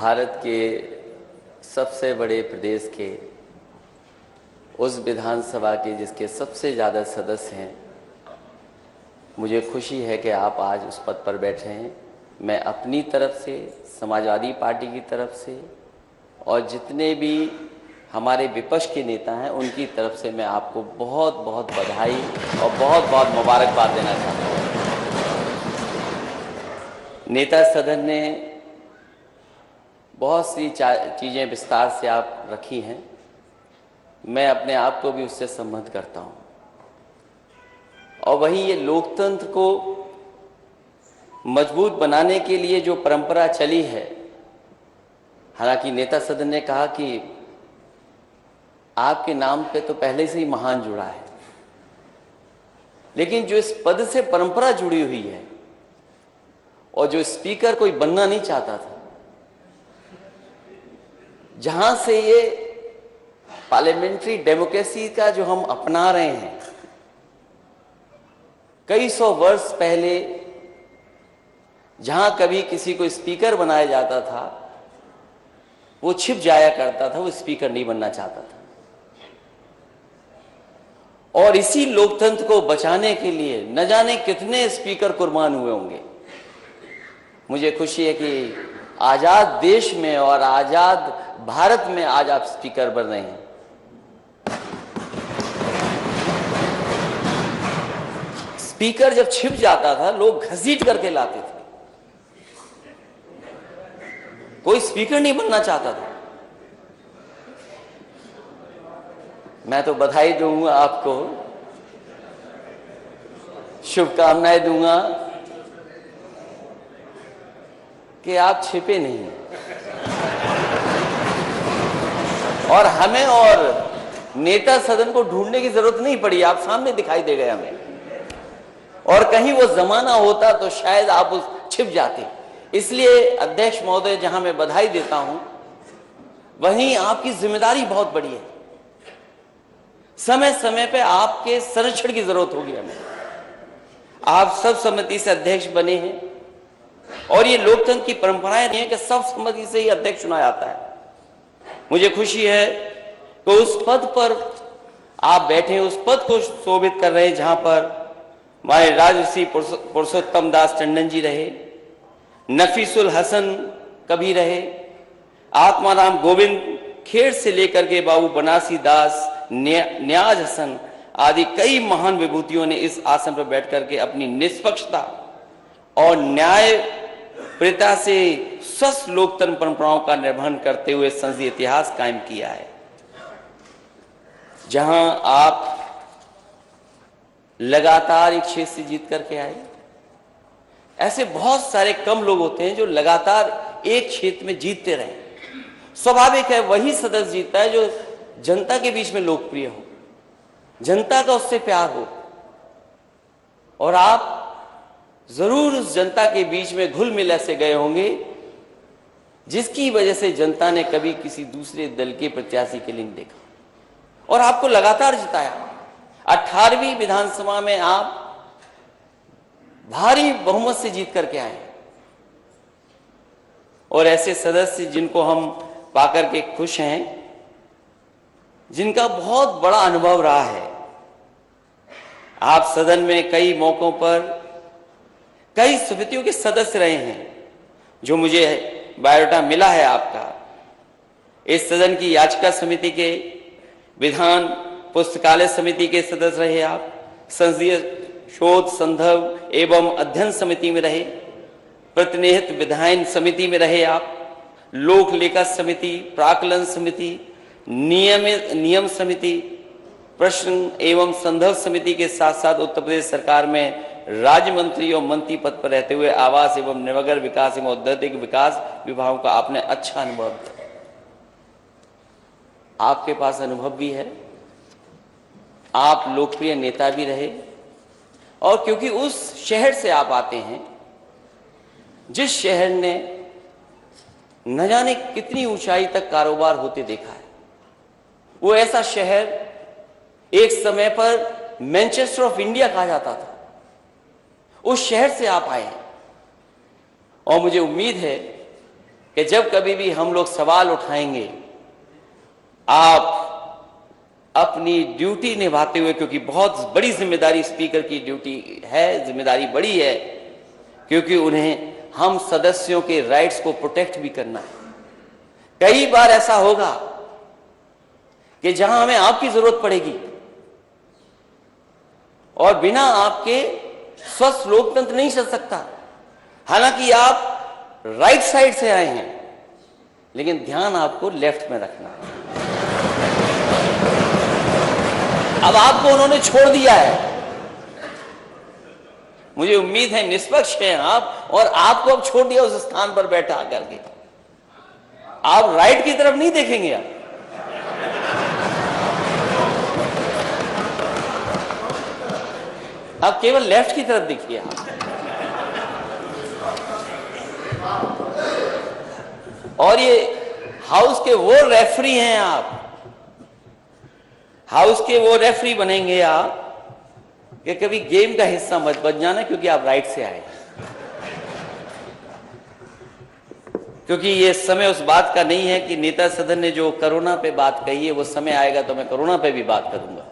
भारत के सबसे बड़े प्रदेश के उस विधानसभा के जिसके सबसे ज़्यादा सदस्य हैं, मुझे खुशी है कि आप आज उस पद पर बैठे हैं। मैं अपनी तरफ से, समाजवादी पार्टी की तरफ से और जितने भी हमारे विपक्ष के नेता हैं उनकी तरफ से मैं आपको बहुत बहुत बधाई और बहुत बहुत मुबारकबाद देना चाहता हूँ। नेता सदन ने बहुत सी चीज़ें विस्तार से आप रखी हैं, मैं अपने आप को भी उससे संबद्ध करता हूँ। और वहीं ये लोकतंत्र को मजबूत बनाने के लिए जो परंपरा चली है, हालांकि नेता सदन ने कहा कि आपके नाम पे तो पहले से ही महान जुड़ा है, लेकिन जो इस पद से परंपरा जुड़ी हुई है और जो स्पीकर कोई बनना नहीं चाहता था, जहां से ये पार्लियामेंट्री डेमोक्रेसी का जो हम अपना रहे हैं, कई सौ वर्ष पहले जहां कभी किसी को स्पीकर बनाया जाता था वो छिप जाया करता था, वो स्पीकर नहीं बनना चाहता था। और इसी लोकतंत्र को बचाने के लिए न जाने कितने स्पीकर कुर्बान हुए होंगे। मुझे खुशी है कि आजाद देश में और आजाद भारत में आज आप स्पीकर बन रहे हैं। स्पीकर जब छिप जाता था लोग घसीट करके लाते थे, कोई स्पीकर नहीं बनना चाहता था। मैं तो बधाई दूंगा आपको, शुभकामनाएं दूंगा कि आप छिपे नहीं और हमें और नेता सदन को ढूंढने की जरूरत नहीं पड़ी, आप सामने दिखाई दे गए हमें। और कहीं वो जमाना होता तो शायद आप उस छिप जाते। इसलिए अध्यक्ष महोदय, जहां मैं बधाई देता हूं, वहीं आपकी जिम्मेदारी बहुत बड़ी है। समय समय पे आपके संरक्षण की जरूरत होगी हमें। आप सब सम्मति से अध्यक्ष बने हैं और ये लोकतंत्र की परंपराएं नहीं है कि सब सम्मति से ही अध्यक्ष चुना जाता है। मुझे खुशी है कि उस पद पर आप बैठे, उस पद को शोभित कर रहे हैं जहां पर हमारे राजर्षि पुरुषोत्तम दास टंडन जी रहे, नफीसुल हसन कभी रहे, आत्माराम गोविंद खेड़ से लेकर के बाबू बनासी दास, न्याज हसन आदि कई महान विभूतियों ने इस आसन पर बैठ करके अपनी निष्पक्षता और न्यायप्रियता से स्वस्थ लोकतंत्र परंपराओं का निर्वहन करते हुए संसदीय इतिहास कायम किया है। जहां आप लगातार एक क्षेत्र से जीत करके आए, ऐसे बहुत सारे कम लोग होते हैं जो लगातार एक क्षेत्र में जीतते रहे। स्वाभाविक है वही सदस्य जीतता है जो जनता के बीच में लोकप्रिय हो, जनता का उससे प्यार हो। और आप जरूर उस जनता के बीच में घुल मिल ऐसे गए होंगे जिसकी वजह से जनता ने कभी किसी दूसरे दल के प्रत्याशी के लिए नहीं देखा और आपको लगातार जिताया। 18वीं विधानसभा में आप भारी बहुमत से जीत करके आए और ऐसे सदस्य जिनको हम पाकर के खुश हैं, जिनका बहुत बड़ा अनुभव रहा है। आप सदन में कई मौकों पर कई समितियों के सदस्य रहे हैं, जो मुझे बायोडाटा मिला है आपका। इस सदन की याचिका समिति के, विधान पुस्तकालय समिति के सदस्य रहे आप, संसदीय शोध संदर्भ एवं अध्ययन समिति में रहे, प्रतिनिधित्व विधायन समिति में रहे आप, लोक लेखा समिति, प्राकलन समिति, नियम समिति, प्रश्न एवं संदर्भ समिति के साथ साथ उत्तर प्रदेश सरकार में राज्य मंत्री और मंत्री पद पर रहते हुए आवास एवं नगर विकास एवं औद्योगिक विकास विभागों का आपने अच्छा अनुभव दिया। आपके पास अनुभव भी है, आप लोकप्रिय नेता भी रहे और क्योंकि उस शहर से आप आते हैं जिस शहर ने न जाने कितनी ऊंचाई तक कारोबार होते देखा है, वो ऐसा शहर एक समय पर मैनचेस्टर ऑफ इंडिया कहा जाता था, उस शहर से आप आए हैं। और मुझे उम्मीद है कि जब कभी भी हम लोग सवाल उठाएंगे, आप अपनी ड्यूटी निभाते हुए, क्योंकि बहुत बड़ी जिम्मेदारी स्पीकर की ड्यूटी है, जिम्मेदारी बड़ी है, क्योंकि उन्हें हम सदस्यों के राइट्स को प्रोटेक्ट भी करना है। कई बार ऐसा होगा कि जहां हमें आपकी जरूरत पड़ेगी और बिना आपके स्वस्थ लोकतंत्र नहीं चल सकता। हालांकि आप राइट साइड से आए हैं, लेकिन ध्यान आपको लेफ्ट में रखना है। अब आपको उन्होंने छोड़ दिया है, मुझे उम्मीद है निष्पक्ष हैं आप, और आपको अब छोड़ दिया उस स्थान पर बैठा करके। आप राइट की तरफ नहीं देखेंगे, आप केवल लेफ्ट की तरफ देखिए। आप और ये हाउस के वो रेफरी हैं, आप हाउस के वो रेफरी बनेंगे आप कि कभी गेम का हिस्सा मत बन जाना, क्योंकि आप राइट से आए। क्योंकि ये समय उस बात का नहीं है कि नेता सदन ने जो कोरोना पे बात कही है, वो समय आएगा तो मैं कोरोना पे भी बात करूंगा।